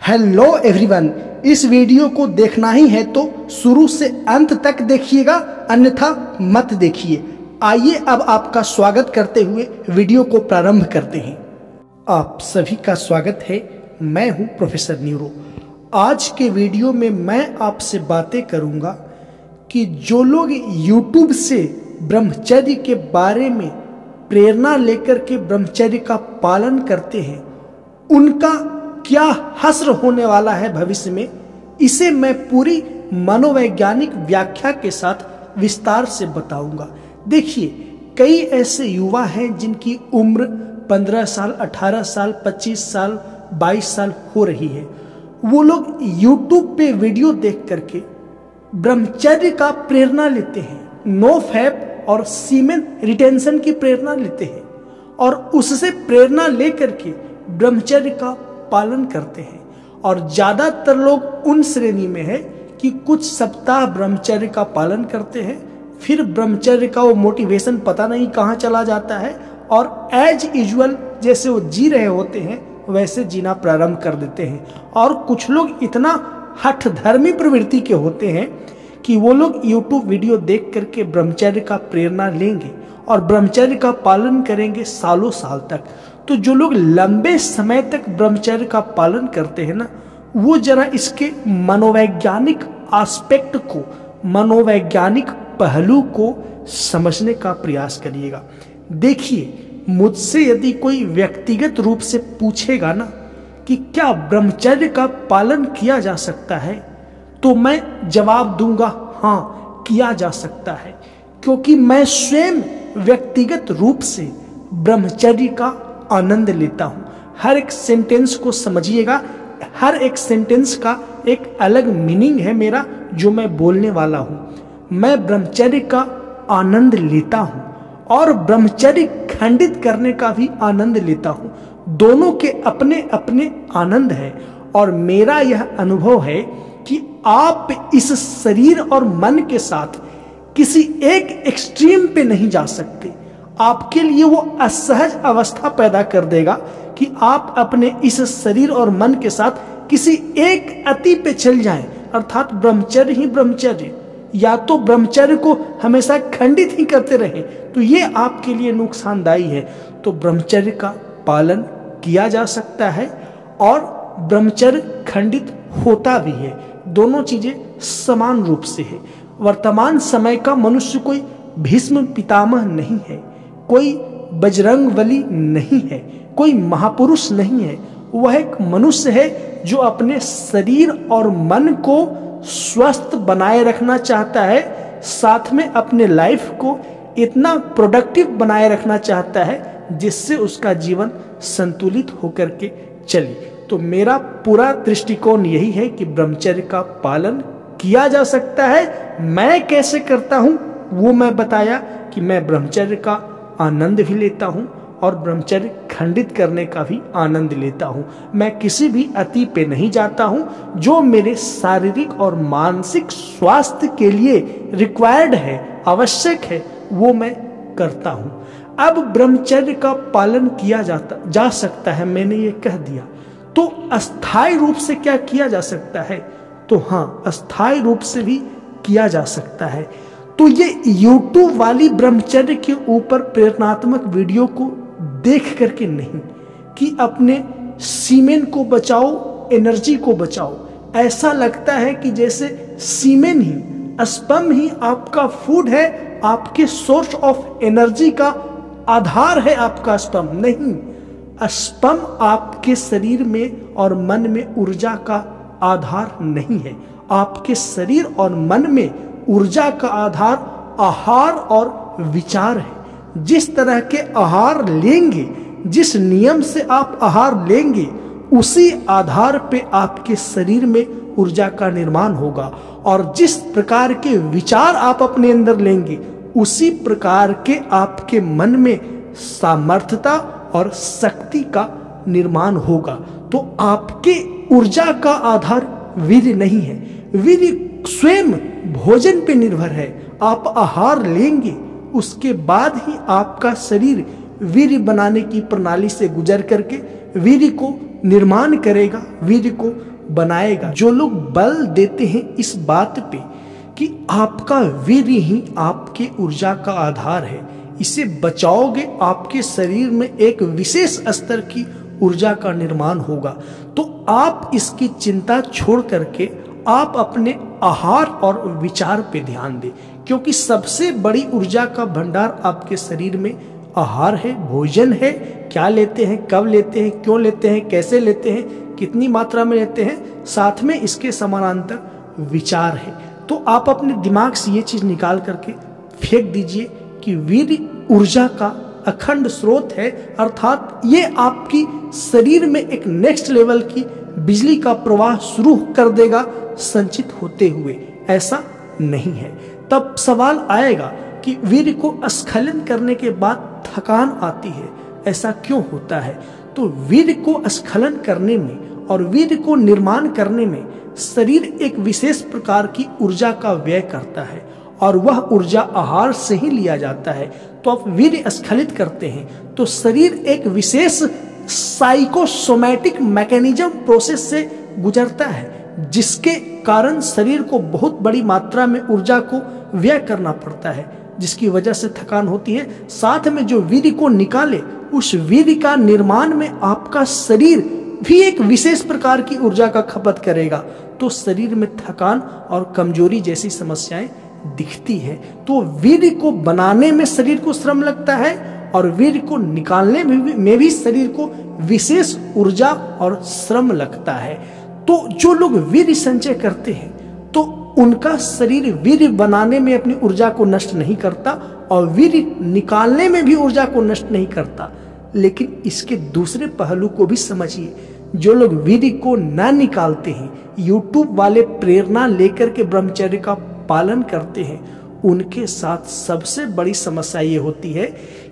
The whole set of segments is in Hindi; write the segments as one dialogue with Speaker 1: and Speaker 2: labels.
Speaker 1: हेलो एवरीवन, इस वीडियो को देखना ही है तो शुरू से अंत तक देखिएगा, अन्यथा मत देखिए। आइए अब आपका स्वागत करते हुए वीडियो को प्रारंभ करते हैं। आप सभी का स्वागत है। मैं हूं प्रोफेसर न्यूरो। आज के वीडियो में मैं आपसे बातें करूंगा कि जो लोग YouTube से ब्रह्मचर्य के बारे में प्रेरणा लेकर के ब्रह्मचर्य का पालन करते हैं, उनका क्या हश्र होने वाला है भविष्य में, इसे मैं पूरी मनोवैज्ञानिक व्याख्या के साथ विस्तार से बताऊंगा। देखिए, कई ऐसे युवा हैं जिनकी उम्र 15 साल, 18 साल, 25 साल, 22 साल हो रही है। वो लोग YouTube पे वीडियो देख करके ब्रह्मचर्य का प्रेरणा लेते हैं, नो फैप और सीमेन रिटेंशन की प्रेरणा लेते हैं और उससे प्रेरणा लेकर के ब्रह्मचर्य का पालन करते हैं। और ज्यादातर लोग उन श्रेणी में है कि कुछ सप्ताह ब्रह्मचर्य का पालन करते हैं, फिर ब्रह्मचर्य का वो मोटिवेशन पता नहीं कहाँ चला जाता है और एज यूजुअल जैसे वो जी रहे होते हैं वैसे जीना प्रारंभ कर देते हैं। और कुछ लोग इतना हठधर्मी प्रवृत्ति के होते हैं कि वो लोग YouTube वीडियो देख करके ब्रह्मचर्य का प्रेरणा लेंगे और ब्रह्मचर्य का पालन करेंगे सालों साल तक। तो जो लोग लंबे समय तक ब्रह्मचर्य का पालन करते हैं ना, वो जरा इसके मनोवैज्ञानिक एस्पेक्ट को, मनोवैज्ञानिक पहलू को समझने का प्रयास करिएगा। देखिए, मुझसे यदि कोई व्यक्तिगत रूप से पूछेगा ना कि क्या ब्रह्मचर्य का पालन किया जा सकता है, तो मैं जवाब दूंगा हाँ, किया जा सकता है, क्योंकि मैं स्वयं व्यक्तिगत रूप से ब्रह्मचर्य का आनंद लेता हूं। हर एक सेंटेंस को समझिएगा, हर एक सेंटेंस का एक अलग मीनिंग है मेरा जो मैं बोलने वाला हूं। मैं ब्रह्मचर्य का आनंद लेता हूं और ब्रह्मचर्य खंडित करने का भी आनंद लेता हूं। दोनों के अपने अपने आनंद है और मेरा यह अनुभव है कि आप इस शरीर और मन के साथ किसी एक एक्सट्रीम पे नहीं जा सकते। आपके लिए वो असहज अवस्था पैदा कर देगा कि आप अपने इस शरीर और मन के साथ किसी एक अति पे चल जाएं, अर्थात ब्रह्मचर्य ही ब्रह्मचर्य, या तो ब्रह्मचर्य को हमेशा खंडित ही करते रहें, तो ये आपके लिए नुकसानदायी है। तो ब्रह्मचर्य का पालन किया जा सकता है और ब्रह्मचर्य खंडित होता भी है। दोनों चीजें समान रूप से है। वर्तमान समय का मनुष्य कोई भीष्म पितामह नहीं है, कोई बजरंगबली नहीं है, कोई महापुरुष नहीं है। वह एक मनुष्य है जो अपने शरीर और मन को स्वस्थ बनाए रखना चाहता है, साथ में अपने लाइफ को इतना प्रोडक्टिव बनाए रखना चाहता है जिससे उसका जीवन संतुलित होकर के चले। तो मेरा पूरा दृष्टिकोण यही है कि ब्रह्मचर्य का पालन किया जा सकता है। मैं कैसे करता हूं वो मैं बताया कि मैं ब्रह्मचर्य का आनंद भी लेता हूं और ब्रह्मचर्य खंडित करने का भी आनंद लेता हूं। मैं किसी भी अति पे नहीं जाता हूं। जो मेरे शारीरिक और मानसिक स्वास्थ्य के लिए रिक्वायर्ड है, आवश्यक है, वो मैं करता हूं। अब ब्रह्मचर्य का पालन किया जा सकता है, मैंने ये कह दिया। तो अस्थायी रूप से क्या किया जा सकता है? तो हाँ, अस्थायी रूप से भी किया जा सकता है। तो ये YouTube वाली ब्रह्मचर्य के ऊपर प्रेरणात्मक वीडियो को देख करके नहीं कि अपने सीमेन को बचाओ, एनर्जी को बचाओ। ऐसा लगता है कि जैसे सीमेन ही, स्पर्म ही आपका फूड है, आपके सोर्स ऑफ एनर्जी का आधार है आपका स्पर्म। नहीं, स्पर्म आपके शरीर में और मन में ऊर्जा का आधार नहीं है। आपके शरीर और मन में ऊर्जा का आधार आहार और विचार है। जिस तरह के आहार लेंगे, जिस नियम से आप आहार लेंगे, उसी आधार पे आपके शरीर में ऊर्जा का निर्माण होगा और जिस प्रकार के विचार आप अपने अंदर लेंगे, उसी प्रकार के आपके मन में सामर्थ्यता और शक्ति का निर्माण होगा। तो आपके ऊर्जा का आधार वीर्य नहीं है। वीर्य स्वयं भोजन पे निर्भर है। आप आहार लेंगे, उसके बाद ही आपका शरीर वीर्य बनाने की प्रणाली से गुजर करके वीर्य को निर्माण करेगा, वीर्य को बनाएगा। जो लोग बल देते हैं इस बात पे कि आपका वीर्य ही आपके ऊर्जा का आधार है, इसे बचाओगे आपके शरीर में एक विशेष स्तर की ऊर्जा का निर्माण होगा, तो आप इसकी चिंता छोड़ करके आप अपने आहार और विचार पे ध्यान दें, क्योंकि सबसे बड़ी ऊर्जा का भंडार आपके शरीर में आहार है, भोजन है। क्या लेते हैं, कब लेते हैं, क्यों लेते हैं, कैसे लेते हैं, कितनी मात्रा में लेते हैं, साथ में इसके समानांतर विचार है। तो आप अपने दिमाग से ये चीज निकाल करके फेंक दीजिए कि वीर्य ऊर्जा का अखंड स्रोत है, अर्थात ये आपकी शरीर में एक नेक्स्ट लेवल की बिजली का प्रवाह शुरू कर देगा संचित होते हुए। ऐसा नहीं है। तब सवाल आएगा कि वीर्य को स्खलन करने के बाद थकान आती है, ऐसा क्यों होता है? तो वीर्य को स्खलन करने में और वीर्य को निर्माण करने में शरीर एक विशेष प्रकार की ऊर्जा का व्यय करता है और वह ऊर्जा आहार से ही लिया जाता है। तो आप वीर्य स्खलित करते हैं तो शरीर एक विशेष साइकोसोमैटिक मैकेनिज्म प्रोसेस से गुजरता है, जिसके कारण शरीर को बहुत बड़ी मात्रा में ऊर्जा को व्यय करना पड़ता है, जिसकी वजह से थकान होती है। साथ में जो वीर्य को निकाले उस वीर्य का निर्माण में आपका शरीर भी एक विशेष प्रकार की ऊर्जा का खपत करेगा, तो शरीर में थकान और कमजोरी जैसी समस्याएं दिखती है। तो वीर्य को बनाने में शरीर को श्रम लगता है और वीर्य को निकालने में भी शरीर को विशेष ऊर्जा और श्रम लगता है। तो जो लोग वीर्य संचय करते हैं तो उनका शरीर वीर्य बनाने में अपनी ऊर्जा को नष्ट नहीं करता और वीर्य निकालने में भी ऊर्जा को नष्ट नहीं करता। लेकिन इसके दूसरे पहलू को भी समझिए। जो लोग वीर्य को न निकालते हैं, यूट्यूब वाले प्रेरणा लेकर के ब्रह्मचर्य का पालन करते हैं, उनके साथ सबसे बड़ी समस्या ये होती है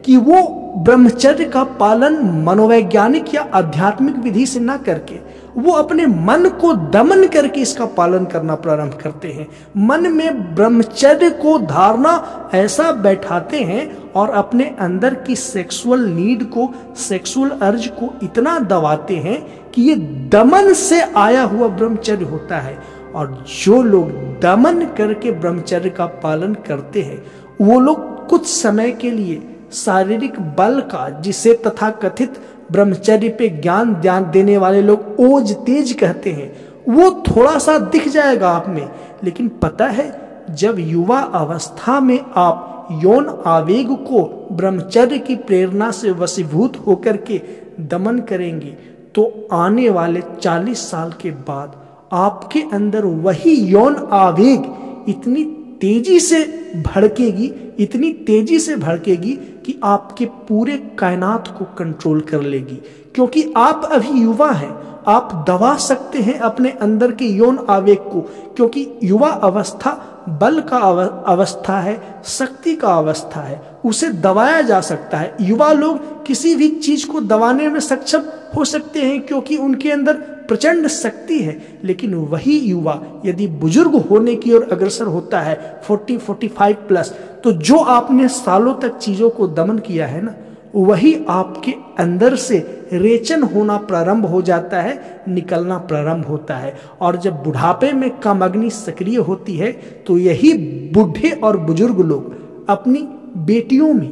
Speaker 1: कि वो ब्रह्मचर्य का पालन मनोवैज्ञानिक या आध्यात्मिक विधि से ना करके वो अपने मन को दमन करके इसका पालन करना प्रारंभ करते हैं। मन में ब्रह्मचर्य को धारणा ऐसा बैठाते हैं और अपने अंदर की सेक्सुअल नीड को, सेक्सुअल अर्ज को इतना दबाते हैं कि ये दमन से आया हुआ ब्रह्मचर्य होता है। और जो लोग दमन करके ब्रह्मचर्य का पालन करते हैं वो लोग कुछ समय के लिए शारीरिक बल का, जिसे तथाकथित ब्रह्मचर्य पे ज्ञान देने वाले लोग ओज तेज कहते हैं, वो थोड़ा सा दिख जाएगा आप में। लेकिन पता है, जब युवा अवस्था में आप यौन आवेग को ब्रह्मचर्य की प्रेरणा से वशीभूत होकर के दमन करेंगे तो आने वाले 40 साल के बाद आपके अंदर वही यौन आवेग इतनी तेजी से भड़केगी, इतनी तेजी से भड़केगी कि आपके पूरे कायनात को कंट्रोल कर लेगी। क्योंकि आप अभी युवा हैं, आप दबा सकते हैं अपने अंदर के यौन आवेग को, क्योंकि युवा अवस्था बल का अवस्था है, शक्ति का अवस्था है, उसे दबाया जा सकता है। युवा लोग किसी भी चीज को दबाने में सक्षम हो सकते हैं क्योंकि उनके अंदर प्रचंड शक्ति है। लेकिन वही युवा यदि बुजुर्ग होने की ओर अग्रसर होता है 40-45 प्लस, तो जो आपने सालों तक चीजों को दमन किया है ना, वही आपके अंदर से रेचन होना प्रारंभ हो जाता है, निकलना प्रारंभ होता है। और जब बुढ़ापे में कामाग्नि सक्रिय होती है तो यही बूढ़े और बुजुर्ग लोग अपनी बेटियों में,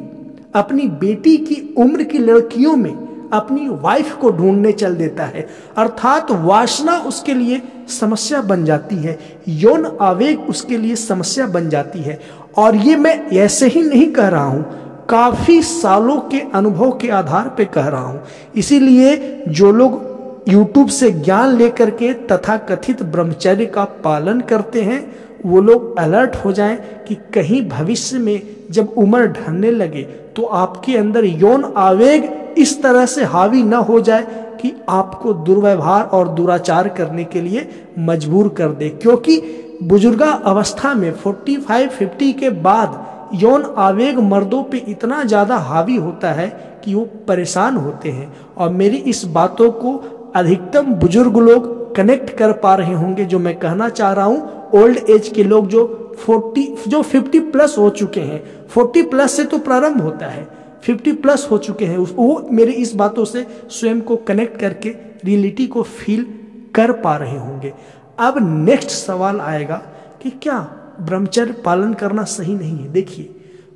Speaker 1: अपनी बेटी की उम्र की लड़कियों में अपनी वाइफ को ढूंढने चल देता है। अर्थात वासना उसके लिए समस्या बन जाती है, यौन आवेग उसके लिए समस्या बन जाती है। और ये मैं ऐसे ही नहीं कह रहा हूं, काफी सालों के अनुभव के आधार पे कह रहा हूं। इसीलिए जो लोग YouTube से ज्ञान लेकर के तथाकथित ब्रह्मचर्य का पालन करते हैं वो लोग अलर्ट हो जाएं कि कहीं भविष्य में जब उम्र ढलने लगे तो आपके अंदर यौन आवेग इस तरह से हावी न हो जाए कि आपको दुर्व्यवहार और दुराचार करने के लिए मजबूर कर दे। क्योंकि बुजुर्गा अवस्था में 45-50 के बाद यौन आवेग मर्दों पे इतना ज्यादा हावी होता है कि वो परेशान होते हैं। और मेरी इस बातों को अधिकतम बुजुर्ग लोग कनेक्ट कर पा रहे होंगे। जो मैं कहना चाह रहा हूं, ओल्ड एज के लोग जो 50 प्लस हो चुके हैं, 40 प्लस से तो प्रारंभ होता है, 50 प्लस हो चुके हैं, वो मेरी इस बातों से स्वयं को कनेक्ट करके रियलिटी को फील कर पा रहे होंगे। अब नेक्स्ट सवाल आएगा कि क्या ब्रह्मचर्य पालन करना सही नहीं है? देखिए,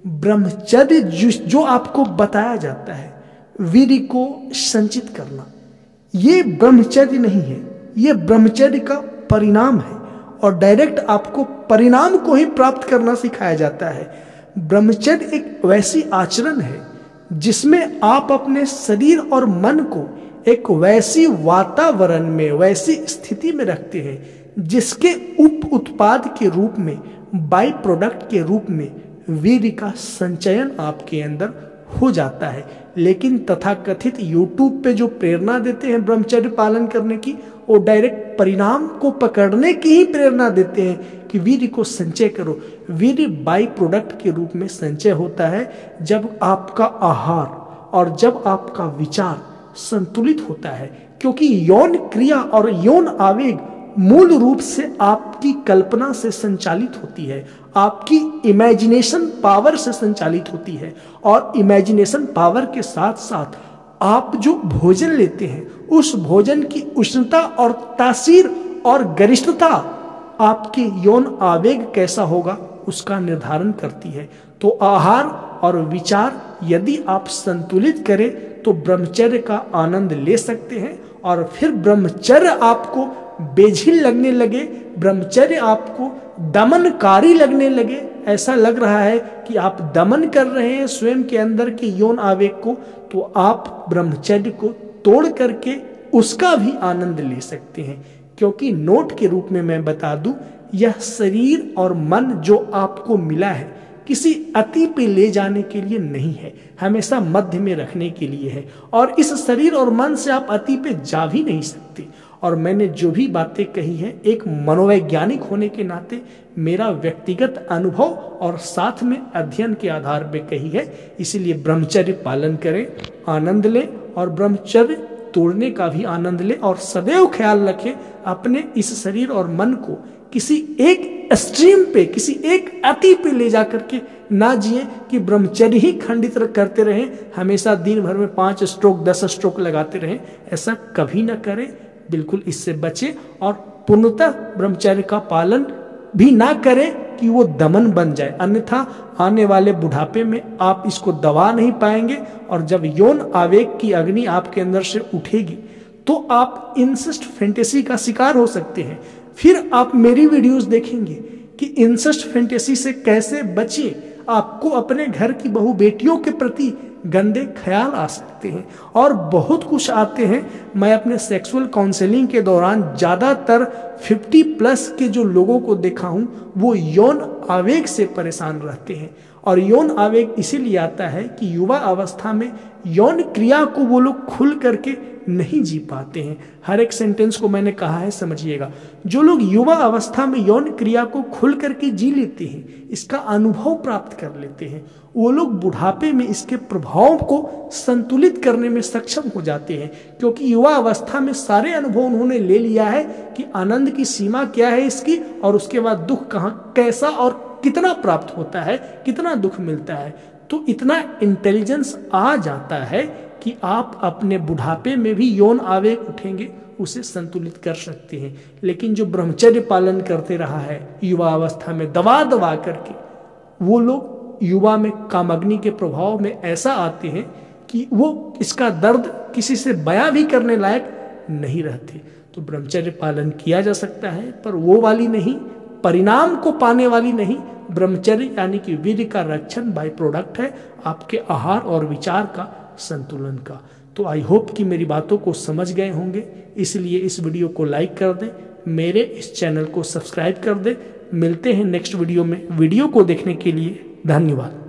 Speaker 1: ब्रह्मचर्य जो आपको बताया जाता है वीर्य को संचित करना, ये ब्रह्मचर्य नहीं है, ये ब्रह्मचर्य का परिणाम है और डायरेक्ट आपको परिणाम को ही प्राप्त करना सिखाया जाता है। ब्रह्मचर्य एक वैसी आचरण है जिसमें आप अपने शरीर और मन को एक वैसी वातावरण में, वैसी स्थिति में रखते हैं जिसके उप उत्पाद के रूप में, बाई प्रोडक्ट के रूप में वीर्य का संचयन आपके अंदर हो जाता है। लेकिन तथाकथित यूट्यूब पे जो प्रेरणा देते हैं ब्रह्मचर्य पालन करने की, वो डायरेक्ट परिणाम को पकड़ने की ही प्रेरणा देते हैं कि वीर्य को संचय करो। वीर्य बाई प्रोडक्ट के रूप में संचय होता है जब आपका आहार और जब आपका विचार संतुलित होता है, क्योंकि यौन क्रिया और यौन आवेग मूल रूप से आपकी कल्पना से संचालित होती है, आपकी इमेजिनेशन पावर से संचालित होती है। और इमेजिनेशन पावर के साथ साथ आप जो भोजन लेते हैं उस भोजन की उष्णता और तासीर और गरिष्ठता आपके यौन आवेग कैसा होगा उसका निर्धारण करती है। तो आहार और विचार यदि आप संतुलित करें तो ब्रह्मचर्य का आनंद ले सकते हैं। और फिर ब्रह्मचर्य आपको बेझिल लगने लगे, ब्रह्मचर्य आपको दमनकारी लगने लगे, ऐसा लग रहा है कि आप दमन कर रहे हैं स्वयं के अंदर के यौन आवेग को, तो आप ब्रह्मचर्य को तोड़ करके उसका भी आनंद ले सकते हैं। क्योंकि नोट के रूप में मैं बता दूं, यह शरीर और मन जो आपको मिला है किसी अति पे ले जाने के लिए नहीं है, हमेशा मध्य में रखने के लिए है। और इस शरीर और मन से आप अति पे जा भी नहीं सकते। और मैंने जो भी बातें कही हैं एक मनोवैज्ञानिक होने के नाते मेरा व्यक्तिगत अनुभव और साथ में अध्ययन के आधार पर कही है। इसीलिए ब्रह्मचर्य पालन करें, आनंद लें और ब्रह्मचर्य तोड़ने का भी आनंद लें। और सदैव ख्याल रखें अपने इस शरीर और मन को किसी एक एक्सट्रीम पे, किसी एक अति पे ले जाकर के ना जिए कि ब्रह्मचर्य ही खंडित करते रहें, हमेशा दिन भर में 5 स्ट्रोक 10 स्ट्रोक लगाते रहें। ऐसा कभी ना करें, बिल्कुल इससे बचें। और पूर्णतः ब्रह्मचर्य का पालन भी ना करें कि वो दमन बन जाए, अन्यथा आने वाले बुढ़ापे में आप इसको दबा नहीं पाएंगे। और जब यौन आवेग की अग्नि आपके अंदर से उठेगी तो आप इंसेस्ट फैंटेसी का शिकार हो सकते हैं। फिर आप मेरी वीडियोस देखेंगे कि इंसेस्ट फैंटेसी से कैसे बचिए। आपको अपने घर की बहू बेटियों के प्रति गंदे ख्याल आ सकते हैं और बहुत कुछ आते हैं। मैं अपने सेक्सुअल काउंसलिंग के दौरान ज़्यादातर 50+ के जो लोगों को देखा हूँ वो यौन आवेग से परेशान रहते हैं। और यौन आवेग इसीलिए आता है कि युवा अवस्था में यौन क्रिया को वो लोग खुल करके नहीं जी पाते हैं। हर एक सेंटेंस को मैंने कहा है, समझिएगा। जो लोग युवा अवस्था में यौन क्रिया को खुल करके जी लेते हैं, इसका अनुभव प्राप्त कर लेते हैं, वो लोग बुढ़ापे में इसके प्रभाव को संतुलित करने में सक्षम हो जाते हैं। क्योंकि युवा अवस्था में सारे अनुभव उन्होंने ले लिया है कि आनंद की सीमा क्या है इसकी, और उसके बाद दुख कहाँ, कैसा और कितना प्राप्त होता है, कितना दुख मिलता है। तो इतना इंटेलिजेंस आ जाता है कि आप अपने बुढ़ापे में भी यौन आवेग उठेंगे उसे संतुलित कर सकते हैं। लेकिन जो ब्रह्मचर्य पालन करते रहा है युवा अवस्था में दबा दबा करके, वो लोग युवा में कामाग्नि के प्रभाव में ऐसा आते हैं कि वो इसका दर्द किसी से बयां भी करने लायक नहीं रहते। तो ब्रह्मचर्य पालन किया जा सकता है, पर वो वाली नहीं, परिणाम को पाने वाली नहीं। ब्रह्मचर्य यानी कि वीर्य का रक्षण बाय प्रोडक्ट है आपके आहार और विचार का संतुलन का। तो आई होप कि मेरी बातों को समझ गए होंगे, इसलिए इस वीडियो को लाइक कर दें, मेरे इस चैनल को सब्सक्राइब कर दें। मिलते हैं नेक्स्ट वीडियो में। वीडियो को देखने के लिए धन्यवाद।